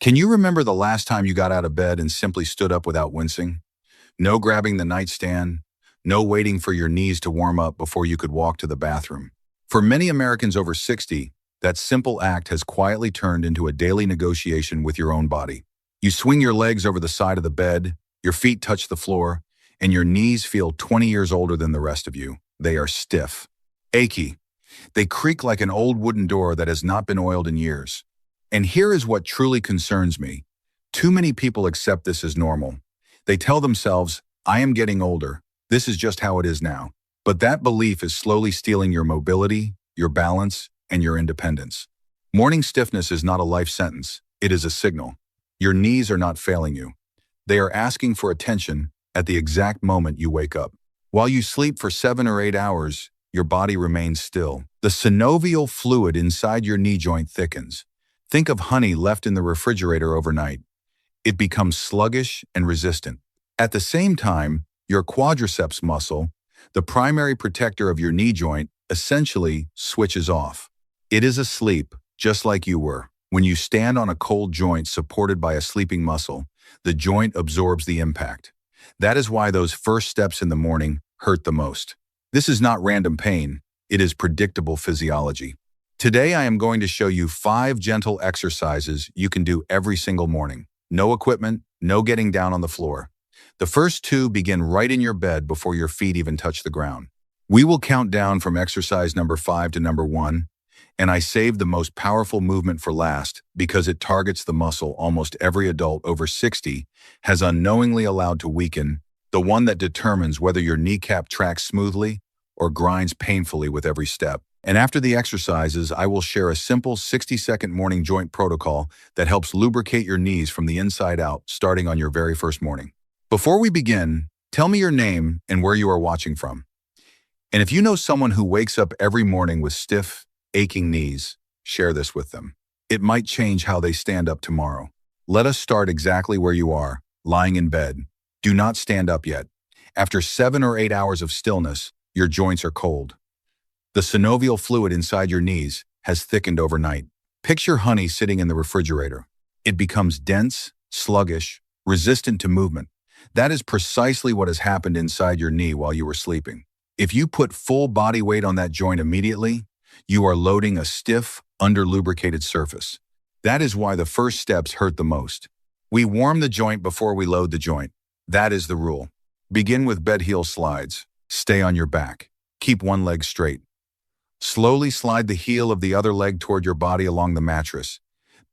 Can you remember the last time you got out of bed and simply stood up without wincing? No grabbing the nightstand, no waiting for your knees to warm up before you could walk to the bathroom. For many Americans over 60, that simple act has quietly turned into a daily negotiation with your own body. You swing your legs over the side of the bed, your feet touch the floor, and your knees feel 20 years older than the rest of you. They are stiff, achy. They creak like an old wooden door that has not been oiled in years. And here is what truly concerns me. Too many people accept this as normal. They tell themselves, I am getting older. This is just how it is now. But that belief is slowly stealing your mobility, your balance, and your independence. Morning stiffness is not a life sentence. It is a signal. Your knees are not failing you. They are asking for attention at the exact moment you wake up. While you sleep for 7 or 8 hours, your body remains still. The synovial fluid inside your knee joint thickens. Think of honey left in the refrigerator overnight. It becomes sluggish and resistant. At the same time, your quadriceps muscle, the primary protector of your knee joint, essentially switches off. It is asleep, just like you were. When you stand on a cold joint supported by a sleeping muscle, the joint absorbs the impact. That is why those first steps in the morning hurt the most. This is not random pain. It is predictable physiology. Today, I am going to show you 5 gentle exercises you can do every single morning. No equipment, no getting down on the floor. The first 2 begin right in your bed before your feet even touch the ground. We will count down from exercise number 5 to number 1, and I saved the most powerful movement for last because it targets the muscle almost every adult over 60 has unknowingly allowed to weaken, the one that determines whether your kneecap tracks smoothly or grinds painfully with every step. And after the exercises, I will share a simple 60-second morning joint protocol that helps lubricate your knees from the inside out, starting on your very first morning. Before we begin, tell me your name and where you are watching from. And if you know someone who wakes up every morning with stiff, aching knees, share this with them. It might change how they stand up tomorrow. Let us start exactly where you are, lying in bed. Do not stand up yet. After 7 or 8 hours of stillness, your joints are cold. The synovial fluid inside your knees has thickened overnight. Picture honey sitting in the refrigerator. It becomes dense, sluggish, resistant to movement. That is precisely what has happened inside your knee while you were sleeping. If you put full body weight on that joint immediately, you are loading a stiff, under-lubricated surface. That is why the first steps hurt the most. We warm the joint before we load the joint. That is the rule. Begin with bed heel slides. Stay on your back. Keep one leg straight. Slowly slide the heel of the other leg toward your body along the mattress,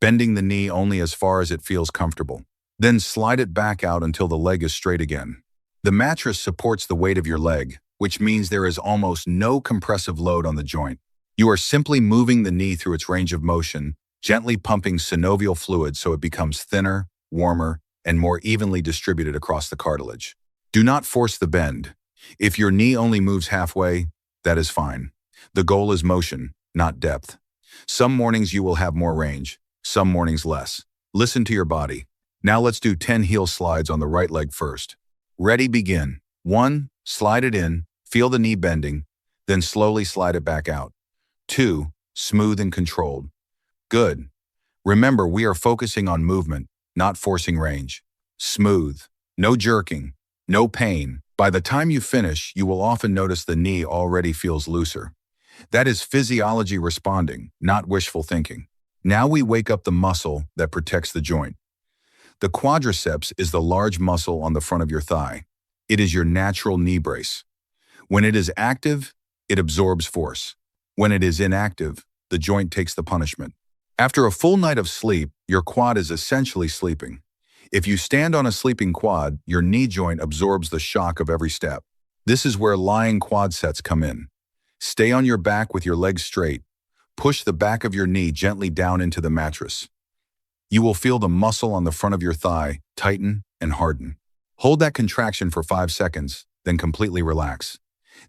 bending the knee only as far as it feels comfortable. Then slide it back out until the leg is straight again. The mattress supports the weight of your leg, which means there is almost no compressive load on the joint. You are simply moving the knee through its range of motion, gently pumping synovial fluid so it becomes thinner, warmer, and more evenly distributed across the cartilage. Do not force the bend. If your knee only moves halfway, that is fine. The goal is motion, not depth. Some mornings you will have more range, some mornings less. Listen to your body. Now let's do 10 heel slides on the right leg first. Ready, begin. 1, slide it in, feel the knee bending, then slowly slide it back out. 2, smooth and controlled. Good. Remember, we are focusing on movement, not forcing range. Smooth. No jerking. No pain. By the time you finish, you will often notice the knee already feels looser. That is physiology responding, not wishful thinking. Now we wake up the muscle that protects the joint. The quadriceps is the large muscle on the front of your thigh. It is your natural knee brace. When it is active, it absorbs force. When it is inactive, the joint takes the punishment. After a full night of sleep, your quad is essentially sleeping. If you stand on a sleeping quad, your knee joint absorbs the shock of every step. This is where lying quad sets come in. Stay on your back with your legs straight. Push the back of your knee gently down into the mattress. You will feel the muscle on the front of your thigh tighten and harden. Hold that contraction for 5 seconds, then completely relax.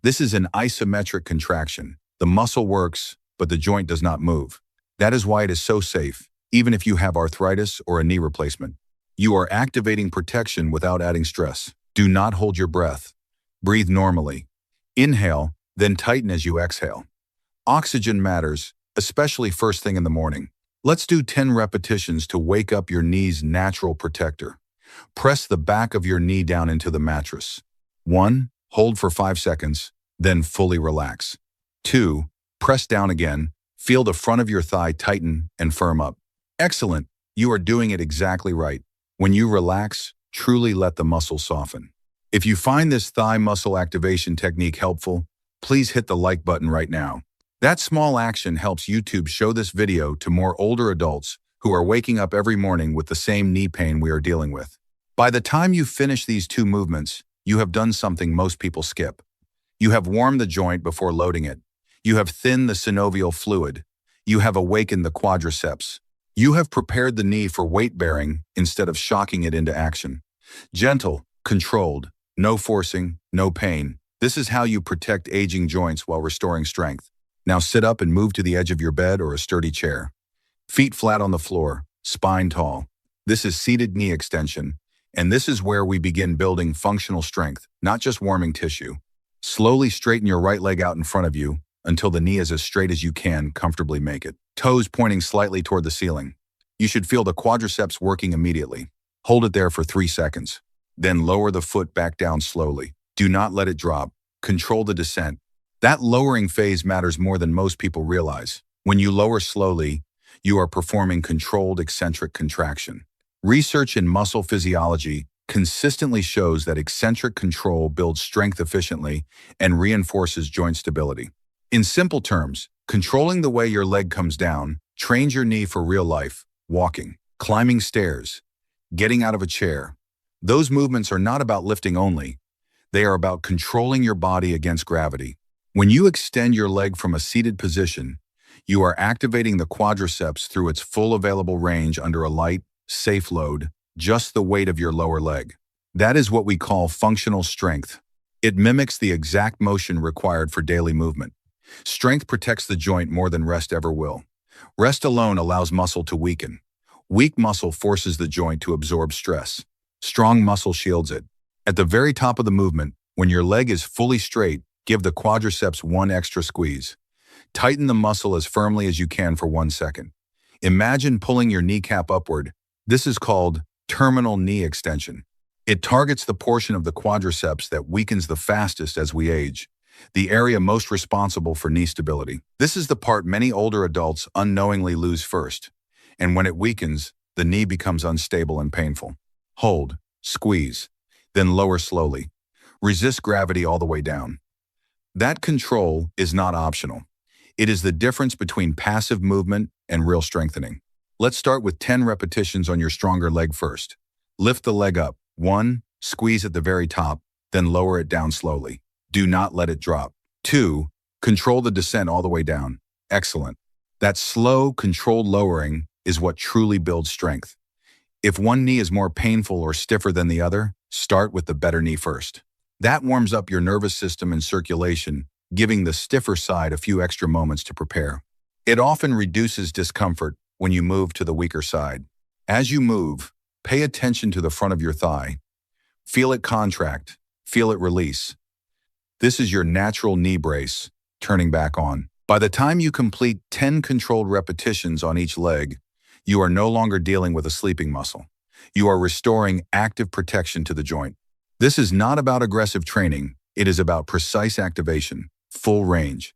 This is an isometric contraction. The muscle works, but the joint does not move. That is why it is so safe, even if you have arthritis or a knee replacement. You are activating protection without adding stress. Do not hold your breath. Breathe normally. Inhale, then tighten as you exhale. Oxygen matters, especially first thing in the morning. Let's do 10 repetitions to wake up your knee's natural protector. Press the back of your knee down into the mattress. 1. Hold for 5 seconds, then fully relax. 2. Press down again. Feel the front of your thigh tighten and firm up. Excellent. You are doing it exactly right. When you relax, truly let the muscle soften. If you find this thigh muscle activation technique helpful, please hit the like button right now. That small action helps YouTube show this video to more older adults who are waking up every morning with the same knee pain we are dealing with. By the time you finish these 2 movements, you have done something most people skip. You have warmed the joint before loading it. You have thinned the synovial fluid. You have awakened the quadriceps. You have prepared the knee for weight bearing instead of shocking it into action. Gentle, controlled, no forcing, no pain. This is how you protect aging joints while restoring strength. Now sit up and move to the edge of your bed or a sturdy chair. Feet flat on the floor, spine tall. This is seated knee extension, and this is where we begin building functional strength, not just warming tissue. Slowly straighten your right leg out in front of you until the knee is as straight as you can comfortably make it. Toes pointing slightly toward the ceiling. You should feel the quadriceps working immediately. Hold it there for 3 seconds. Then lower the foot back down slowly. Do not let it drop. Control the descent. That lowering phase matters more than most people realize. When you lower slowly, you are performing controlled eccentric contraction. Research in muscle physiology consistently shows that eccentric control builds strength efficiently and reinforces joint stability. In simple terms, controlling the way your leg comes down trains your knee for real life, walking, climbing stairs, getting out of a chair. Those movements are not about lifting only. They are about controlling your body against gravity. When you extend your leg from a seated position, you are activating the quadriceps through its full available range under a light, safe load, just the weight of your lower leg. That is what we call functional strength. It mimics the exact motion required for daily movement. Strength protects the joint more than rest ever will. Rest alone allows muscle to weaken. Weak muscle forces the joint to absorb stress. Strong muscle shields it. At the very top of the movement, when your leg is fully straight, give the quadriceps 1 extra squeeze. Tighten the muscle as firmly as you can for 1 second. Imagine pulling your kneecap upward. This is called terminal knee extension. It targets the portion of the quadriceps that weakens the fastest as we age, the area most responsible for knee stability. This is the part many older adults unknowingly lose first, and when it weakens, the knee becomes unstable and painful. Hold, squeeze, then lower slowly. Resist gravity all the way down. That control is not optional. It is the difference between passive movement and real strengthening. Let's start with 10 repetitions on your stronger leg first. Lift the leg up. 1. Squeeze at the very top, then lower it down slowly. Do not let it drop. 2. Control the descent all the way down. Excellent. That slow, controlled lowering is what truly builds strength. If one knee is more painful or stiffer than the other, start with the better knee first. That warms up your nervous system and circulation, giving the stiffer side a few extra moments to prepare. It often reduces discomfort when you move to the weaker side. As you move, pay attention to the front of your thigh. Feel it contract, feel it release. This is your natural knee brace, turning back on. By the time you complete 10 controlled repetitions on each leg, you are no longer dealing with a sleeping muscle. You are restoring active protection to the joint. This is not about aggressive training. It is about precise activation, full range,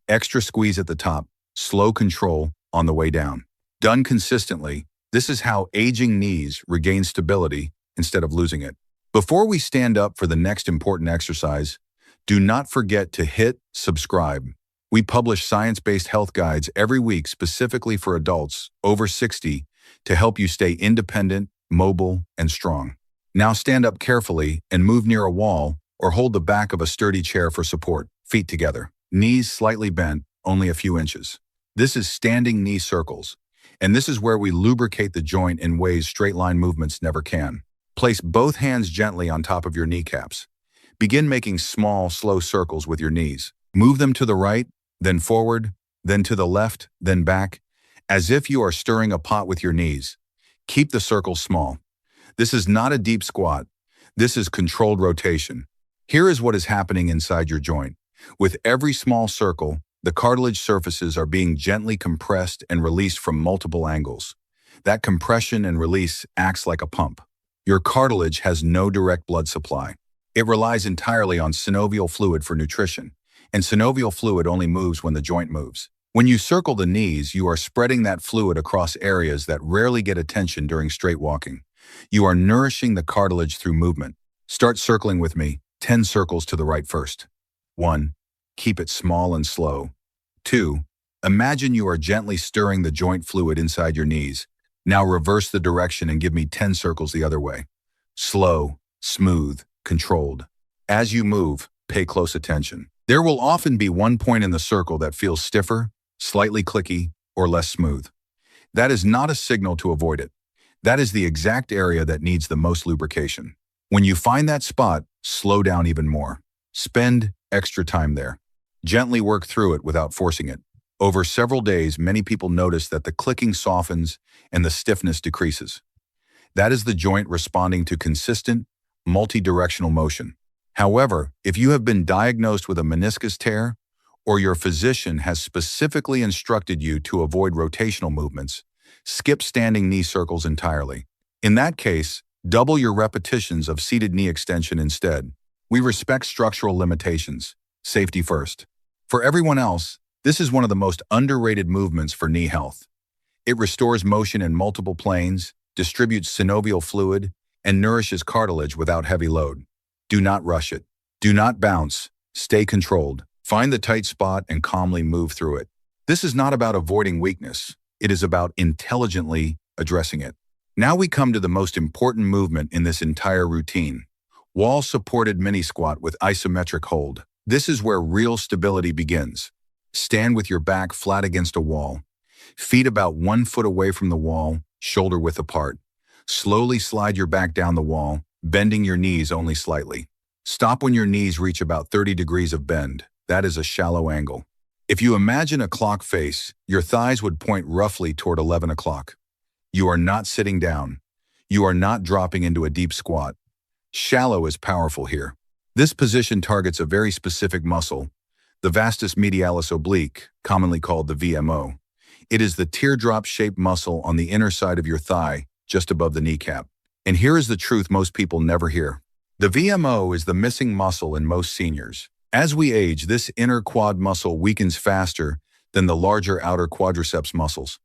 extra squeeze at the top, slow control on the way down. Done consistently, this is how aging knees regain stability instead of losing it. Before we stand up for the next important exercise, do not forget to hit subscribe. We publish science-based health guides every week specifically for adults over 60 to help you stay independent, mobile, and strong. Now stand up carefully and move near a wall or hold the back of a sturdy chair for support, feet together, knees slightly bent, only a few inches. This is standing knee circles, and this is where we lubricate the joint in ways straight-line movements never can. Place both hands gently on top of your kneecaps. Begin making small, slow circles with your knees. Move them to the right, then forward, then to the left, then back, as if you are stirring a pot with your knees. Keep the circles small. This is not a deep squat. This is controlled rotation. Here is what is happening inside your joint. With every small circle, The cartilage surfaces are being gently compressed and released from multiple angles. That compression and release acts like a pump. Your cartilage has no direct blood supply. It relies entirely on synovial fluid for nutrition, and synovial fluid only moves when the joint moves. When you circle the knees, you are spreading that fluid across areas that rarely get attention during straight walking. You are nourishing the cartilage through movement. Start circling with me, 10 circles to the right first. 1. Keep it small and slow. 2. Imagine you are gently stirring the joint fluid inside your knees. Now reverse the direction and give me 10 circles the other way. Slow, smooth, controlled. As you move, pay close attention. There will often be one point in the circle that feels stiffer, slightly clicky, or less smooth. That is not a signal to avoid it. That is the exact area that needs the most lubrication. When you find that spot, slow down even more. Spend extra time there. Gently work through it without forcing it. Over several days, many people notice that the clicking softens and the stiffness decreases. That is the joint responding to consistent, multi-directional motion. However, if you have been diagnosed with a meniscus tear, or your physician has specifically instructed you to avoid rotational movements, skip standing knee circles entirely. In that case, double your repetitions of seated knee extension instead. We respect structural limitations. Safety first. For everyone else, this is one of the most underrated movements for knee health. It restores motion in multiple planes, distributes synovial fluid, and nourishes cartilage without heavy load. Do not rush it. Do not bounce. Stay controlled. Find the tight spot and calmly move through it. This is not about avoiding weakness. It is about intelligently addressing it. Now we come to the most important movement in this entire routine. Wall-supported mini squat with isometric hold. This is where real stability begins. Stand with your back flat against a wall. Feet about 1 foot away from the wall, shoulder width apart. Slowly slide your back down the wall, bending your knees only slightly. Stop when your knees reach about 30 degrees of bend. That is a shallow angle. If you imagine a clock face, your thighs would point roughly toward 11 o'clock. You are not sitting down. You are not dropping into a deep squat. Shallow is powerful here. This position targets a very specific muscle, the vastus medialis oblique, commonly called the VMO. It is the teardrop-shaped muscle on the inner side of your thigh, just above the kneecap. And here is the truth most people never hear. The VMO is the missing muscle in most seniors. As we age, this inner quad muscle weakens faster than the larger outer quadriceps muscles.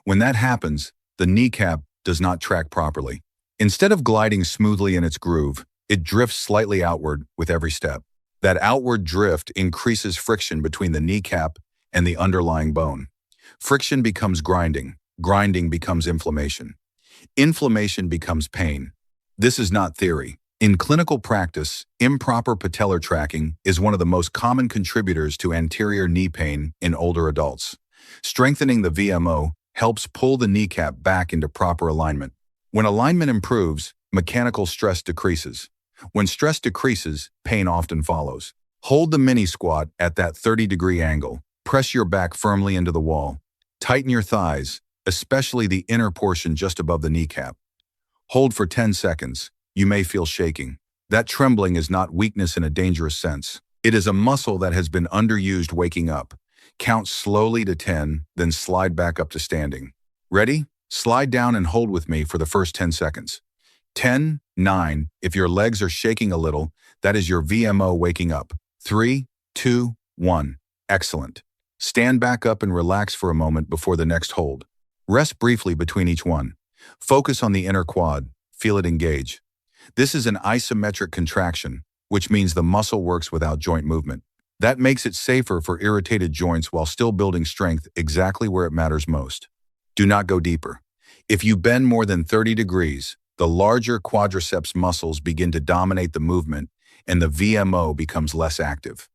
When that happens, the kneecap does not track properly. Instead of gliding smoothly in its groove, it drifts slightly outward with every step. That outward drift increases friction between the kneecap and the underlying bone. Friction becomes grinding. Grinding becomes inflammation. Inflammation becomes pain. This is not theory. In clinical practice, improper patellar tracking is one of the most common contributors to anterior knee pain in older adults. Strengthening the VMO helps pull the kneecap back into proper alignment. When alignment improves, mechanical stress decreases. When stress decreases, pain often follows. Hold the mini squat at that 30-degree angle. Press your back firmly into the wall. Tighten your thighs, especially the inner portion just above the kneecap. Hold for 10 seconds. You may feel shaking. That trembling is not weakness in a dangerous sense. It is a muscle that has been underused waking up. Count slowly to 10, then slide back up to standing. Ready? Slide down and hold with me for the first 10 seconds. 10, 9, if your legs are shaking a little, that is your VMO waking up. 3, 2, 1. Excellent. Stand back up and relax for a moment before the next hold. Rest briefly between each one. Focus on the inner quad. Feel it engage. This is an isometric contraction, which means the muscle works without joint movement. That makes it safer for irritated joints while still building strength exactly where it matters most. Do not go deeper. If you bend more than 30 degrees, the larger quadriceps muscles begin to dominate the movement and the VMO becomes less active.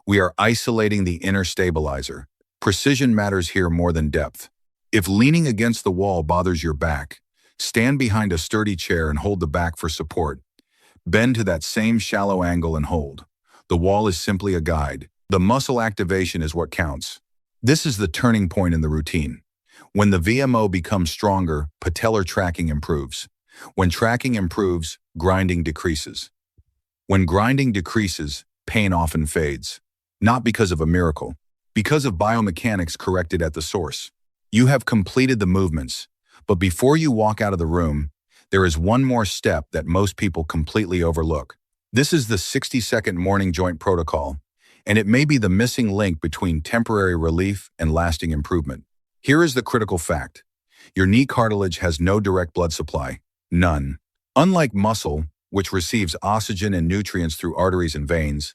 We are isolating the inner stabilizer. Precision matters here more than depth. If leaning against the wall bothers your back, stand behind a sturdy chair and hold the back for support. Bend to that same shallow angle and hold. The wall is simply a guide. The muscle activation is what counts. This is the turning point in the routine. When the VMO becomes stronger, patellar tracking improves. When tracking improves, grinding decreases. When grinding decreases, pain often fades. Not because of a miracle, because of biomechanics corrected at the source. You have completed the movements, but before you walk out of the room, there is one more step that most people completely overlook. This is the 60-second morning joint protocol, and it may be the missing link between temporary relief and lasting improvement. Here is the critical fact. Your knee cartilage has no direct blood supply. None. Unlike muscle, which receives oxygen and nutrients through arteries and veins,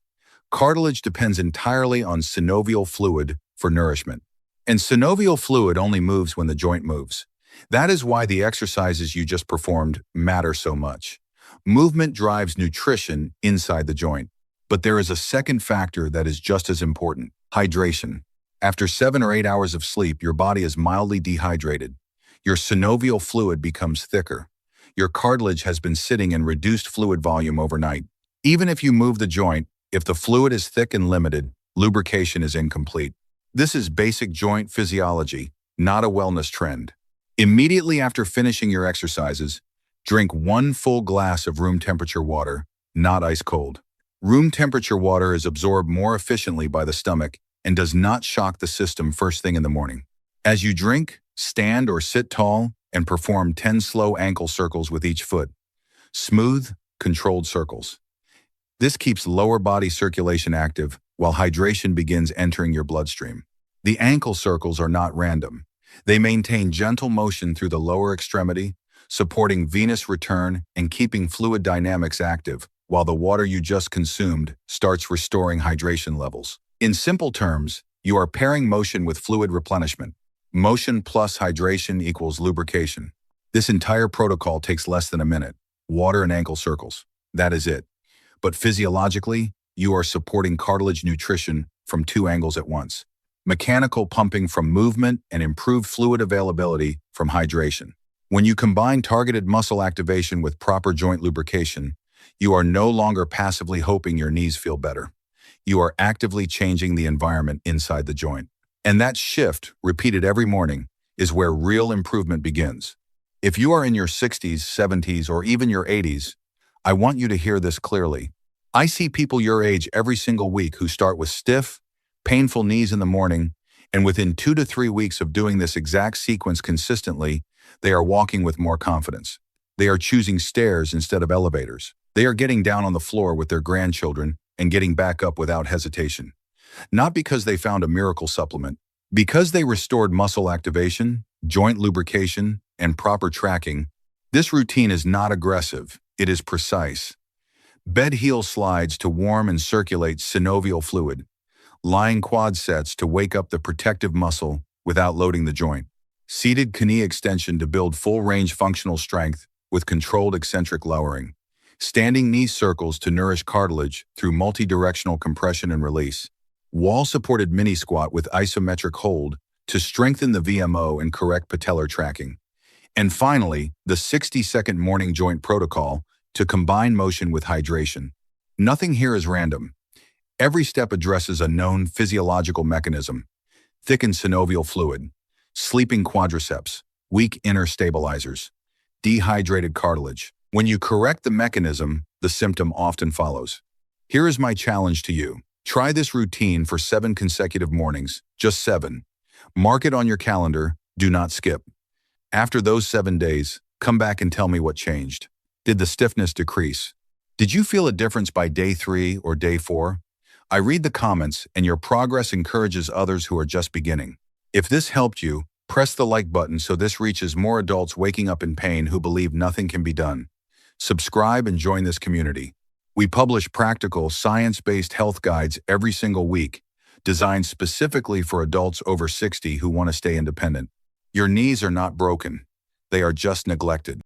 cartilage depends entirely on synovial fluid for nourishment. And synovial fluid only moves when the joint moves. That is why the exercises you just performed matter so much. Movement drives nutrition inside the joint. But there is a second factor that is just as important: hydration. After 7 or 8 hours of sleep, your body is mildly dehydrated. Your synovial fluid becomes thicker. Your cartilage has been sitting in reduced fluid volume overnight. Even if you move the joint, if the fluid is thick and limited, lubrication is incomplete. This is basic joint physiology, not a wellness trend. Immediately after finishing your exercises, drink 1 full glass of room temperature water, not ice cold. Room temperature water is absorbed more efficiently by the stomach and does not shock the system first thing in the morning. As you drink, stand or sit tall and perform 10 slow ankle circles with each foot. Smooth, controlled circles. This keeps lower body circulation active while hydration begins entering your bloodstream. The ankle circles are not random. They maintain gentle motion through the lower extremity, supporting venous return and keeping fluid dynamics active, while the water you just consumed starts restoring hydration levels. In simple terms, you are pairing motion with fluid replenishment. Motion plus hydration equals lubrication. This entire protocol takes less than a minute. Water and ankle circles. That is it. But physiologically, you are supporting cartilage nutrition from 2 angles at once. Mechanical pumping from movement and improved fluid availability from hydration. When you combine targeted muscle activation with proper joint lubrication, you are no longer passively hoping your knees feel better. You are actively changing the environment inside the joint. And that shift, repeated every morning, is where real improvement begins. If you are in your 60s, 70s, or even your 80s, I want you to hear this clearly. I see people your age every single week who start with stiff, painful knees in the morning, and within 2 to 3 weeks of doing this exact sequence consistently, they are walking with more confidence. They are choosing stairs instead of elevators. They are getting down on the floor with their grandchildren and getting back up without hesitation. Not because they found a miracle supplement, because they restored muscle activation, joint lubrication, and proper tracking. This routine is not aggressive, it is precise. Bed heel slides to warm and circulate synovial fluid. Lying quad sets to wake up the protective muscle without loading the joint. Seated knee extension to build full range functional strength with controlled eccentric lowering. Standing knee circles to nourish cartilage through multi-directional compression and release. Wall-supported mini squat with isometric hold to strengthen the VMO and correct patellar tracking. And finally, the 60-second morning joint protocol to combine motion with hydration. Nothing here is random. Every step addresses a known physiological mechanism: thickened synovial fluid, sleeping quadriceps, weak inner stabilizers, dehydrated cartilage. When you correct the mechanism, the symptom often follows. Here is my challenge to you. Try this routine for 7 consecutive mornings, just 7. Mark it on your calendar, do not skip. After those 7 days, come back and tell me what changed. Did the stiffness decrease? Did you feel a difference by day 3 or day 4? I read the comments, and your progress encourages others who are just beginning. If this helped you, press the like button so this reaches more adults waking up in pain who believe nothing can be done. Subscribe and join this community. We publish practical, science-based health guides every single week, designed specifically for adults over 60 who want to stay independent. Your knees are not broken. They are just neglected.